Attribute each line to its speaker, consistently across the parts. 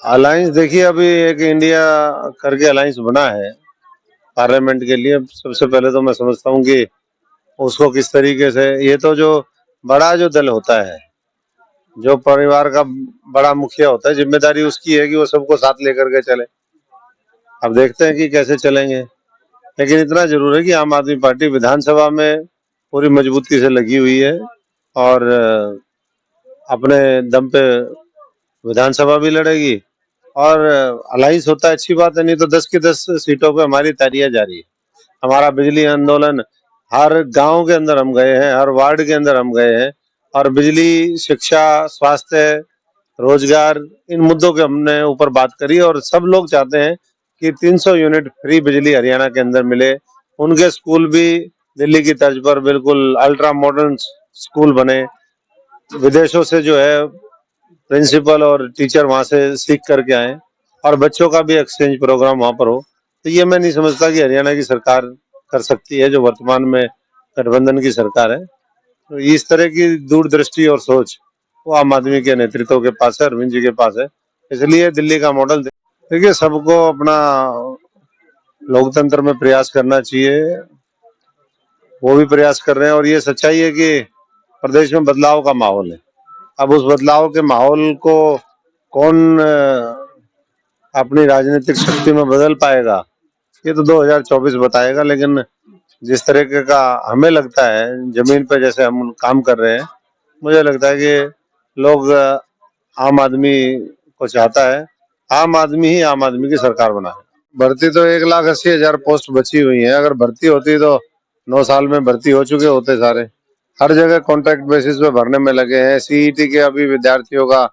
Speaker 1: Alliance देखिए, अभी एक इंडिया करके अलायंस बना है पार्लियामेंट के लिए। सबसे पहले तो मैं समझता हूँ कि उसको किस तरीके से, ये तो जो बड़ा जो दल होता है, जो परिवार का बड़ा मुखिया होता है, जिम्मेदारी उसकी है कि वो सबको साथ लेकर के चले। अब देखते हैं कि कैसे चलेंगे। लेकिन इतना जरूर है कि आम आदमी पार्टी विधानसभा में पूरी मजबूती से लगी हुई है और अपने दम पे विधानसभा भी लड़ेगी। और अलायंस होता है अच्छी बात है, नहीं तो 10 की 10 सीटों पे हमारी तैयारियां जारी है। हमारा बिजली आंदोलन, हर गांव के अंदर हम गए हैं, हर वार्ड के अंदर हम गए हैं और बिजली, शिक्षा, स्वास्थ्य, रोजगार, इन मुद्दों के हमने ऊपर बात करी। और सब लोग चाहते हैं कि 300 यूनिट फ्री बिजली हरियाणा के अंदर मिले। उनके स्कूल भी दिल्ली की तर्ज पर बिल्कुल अल्ट्रा मॉडर्न स्कूल बने। विदेशों से जो है प्रिंसिपल और टीचर वहां से सीख करके आए और बच्चों का भी एक्सचेंज प्रोग्राम वहां पर हो। तो ये मैं नहीं समझता कि हरियाणा की सरकार कर सकती है, जो वर्तमान में गठबंधन की सरकार है। तो इस तरह की दूरदृष्टि और सोच वो आम आदमी के नेतृत्व के पास है, अरविंद जी के पास है। इसलिए दिल्ली का मॉडल देखिए, सबको अपना लोकतंत्र में प्रयास करना चाहिए। वो भी प्रयास कर रहे हैं और ये सच्चाई है कि प्रदेश में बदलाव का माहौल है। अब उस बदलाव के माहौल को कौन अपनी राजनीतिक शक्ति में बदल पाएगा, ये तो 2024 बताएगा। लेकिन जिस तरीके का हमें लगता है, जमीन पे जैसे हम काम कर रहे हैं, मुझे लगता है कि लोग आम आदमी को चाहता है। आम आदमी ही आम आदमी की सरकार बना है। भर्ती तो 1,80,000 पोस्ट बची हुई है। अगर भर्ती होती तो 9 साल में भर्ती हो चुके होते सारे। हर जगह कॉन्ट्रैक्ट बेसिस पे भरने में लगे हैं। सीईटी के अभी विद्यार्थियों का,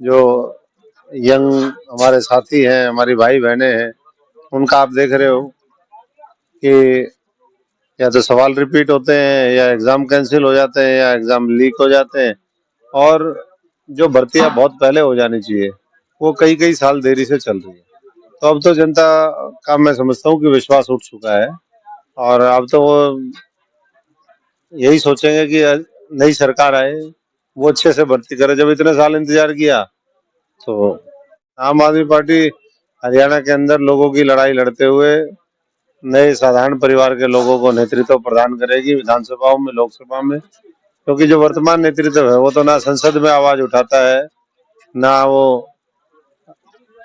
Speaker 1: जो यंग हमारे साथी हैं, हमारी भाई बहनें हैं, उनका आप देख रहे हो कि या तो सवाल रिपीट होते हैं, या एग्जाम कैंसिल हो जाते हैं, या एग्जाम लीक हो जाते हैं। और जो भर्तियां बहुत पहले हो जानी चाहिए, वो कई कई साल देरी से चल रही है। तो अब तो जनता का मैं समझता हूँ कि विश्वास उठ चुका है और अब तो वो यही सोचेंगे कि नई सरकार आए, वो अच्छे से भर्ती करे। जब इतने साल इंतजार किया, तो आम आदमी पार्टी हरियाणा के अंदर लोगों की लड़ाई लड़ते हुए नए साधारण परिवार के लोगों को नेतृत्व प्रदान करेगी विधानसभाओं में, लोकसभा में। क्योंकि जो वर्तमान नेतृत्व है वो तो ना संसद में आवाज उठाता है, ना वो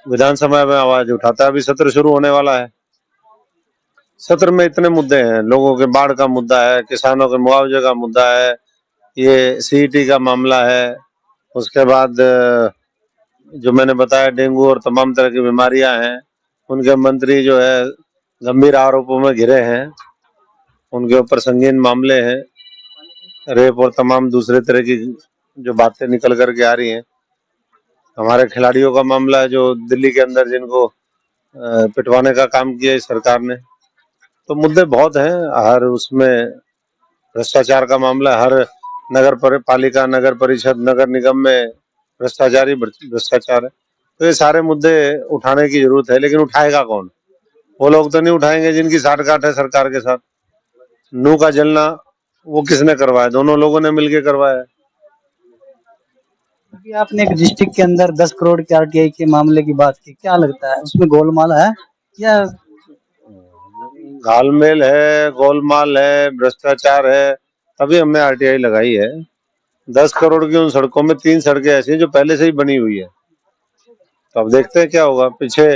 Speaker 1: विधानसभा में आवाज उठाता है। अभी सत्र शुरू होने वाला है। सत्र में इतने मुद्दे हैं, लोगों के बाढ़ का मुद्दा है, किसानों के मुआवजे का मुद्दा है, ये सीईटी का मामला है। उसके बाद जो मैंने बताया, डेंगू और तमाम तरह की बीमारियां हैं। उनके मंत्री जो है गंभीर आरोपों में घिरे हैं, उनके ऊपर संगीन मामले हैं, रेप और तमाम दूसरे तरह की जो बातें निकल करके आ रही हैं। हमारे खिलाड़ियों का मामला है, जो दिल्ली के अंदर जिनको पिटवाने का काम किया इस सरकार ने। तो मुद्दे बहुत हैं। हर उसमें भ्रष्टाचार का मामला, हर पालिका, नगर परिषद, नगर निगम में भ्रष्टाचार ही भ्रष्टाचार है। तो ये सारे मुद्दे उठाने की जरूरत है, लेकिन उठाएगा कौन? वो लोग तो नहीं उठाएंगे जिनकी साठगांठ है सरकार के साथ। नूह का जलना वो किसने करवाया? दोनों लोगों ने मिलकर करवाया।
Speaker 2: अभी आपने एक डिस्ट्रिक्ट के अंदर 10 करोड़ के आरटीआई के मामले की बात की, क्या लगता है उसमें गोलमाल है या?
Speaker 1: घालमेल है, गोलमाल है, भ्रष्टाचार है, तभी हमने आरटीआई लगाई है। 10 करोड़ की उन सड़कों में 3 सड़कें ऐसी हैं जो पहले से ही बनी हुई है। तो अब देखते हैं क्या होगा। पीछे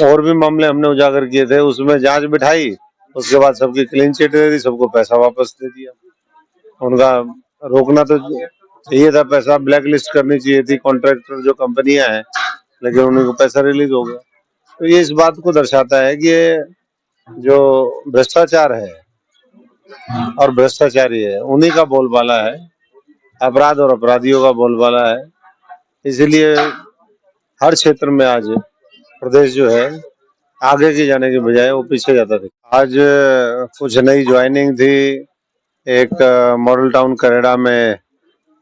Speaker 1: और भी मामले हमने उजागर किए थे, उसमें जांच बिठाई, उसके बाद सबकी क्लीन चिट दे दी, सबको पैसा वापस दे दिया। उनका रोकना तो चाहिए था, पैसा ब्लैक लिस्ट करनी चाहिए थी कॉन्ट्रैक्टर जो कंपनियां हैं, लेकिन उन्हीं को पैसा रिलीज हो गया। तो ये इस बात को दर्शाता है कि ये जो भ्रष्टाचार है और भ्रष्टाचारी है, उन्हीं का बोलबाला है। अपराध और अपराधियों का बोलबाला है। इसीलिए हर क्षेत्र में आज प्रदेश जो है आगे की जाने के बजाय वो पीछे जाता था। आज कुछ नई ज्वाइनिंग थी। एक मॉडल टाउन करेड़ा में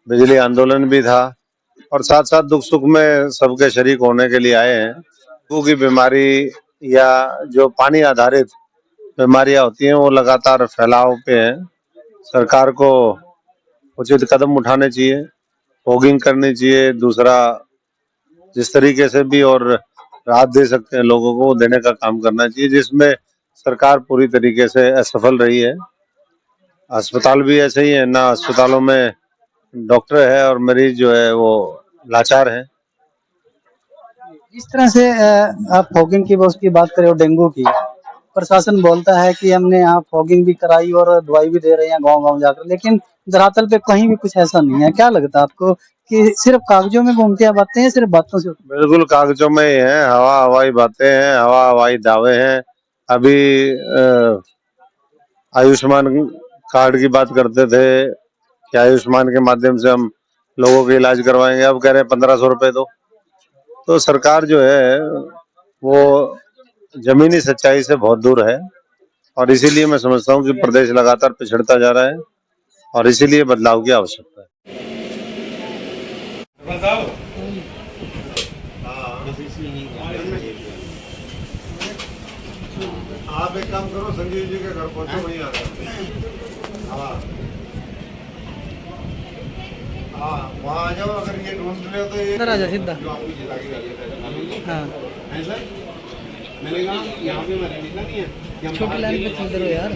Speaker 1: बिजली आंदोलन भी था और साथ साथ दुख सुख में सबके शरीक होने के लिए आए हैं। डेंगू की बीमारी या जो पानी आधारित बीमारियां होती हैं, वो लगातार फैलाव पे हैं। सरकार को उचित कदम उठाने चाहिए, फॉगिंग करनी चाहिए। दूसरा, जिस तरीके से भी और राहत दे सकते हैं लोगों को, वो देने का काम करना चाहिए, जिसमें सरकार पूरी तरीके से असफल रही है। अस्पताल भी ऐसे ही है, ना अस्पतालों में डॉक्टर है और मरीज जो है वो लाचार है।
Speaker 2: इस तरह से आप फॉगिंग की उसकी बात करें और डेंगू की, प्रशासन बोलता है कि हमने यहाँ फॉगिंग भी कराई और दवाई भी दे रहे हैं गांव-गांव जाकर, लेकिन धरातल पे कहीं भी कुछ ऐसा नहीं है। क्या लगता है आपको कि सिर्फ कागजों में घूमती है बातें या सिर्फ बातों से होती
Speaker 1: बिल्कुल कागजों में ही है, हवा हवाई बातें हैं, हवा हवाई दावे हैं। अभी आयुष्मान कार्ड की बात करते थे कि आयुष्मान के माध्यम से हम लोगों के इलाज करवाएंगे, अब कह रहे हैं 1500 रुपए दो। तो सरकार जो है वो जमीनी सच्चाई से बहुत दूर है, और इसीलिए मैं समझता हूँ कि प्रदेश लगातार पिछड़ता जा रहा है, और इसीलिए बदलाव की आवश्यकता है। आप एक काम करो, संजीव जी के घर पहुंचो, वहीं आ जाओ। हाँ, वहाँ आ जाओ। अगर ये ढूंढ रहे हो तो ये
Speaker 2: है? सीधा हाँ
Speaker 1: ऐसा मैंने कहा यहाँ पे मैंने लिखा नहीं है,
Speaker 2: छोटी लाइन पे चलते रहो यार।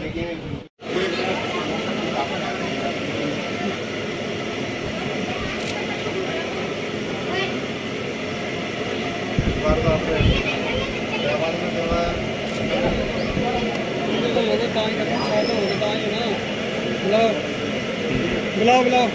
Speaker 2: बुलाओ बुलाओ।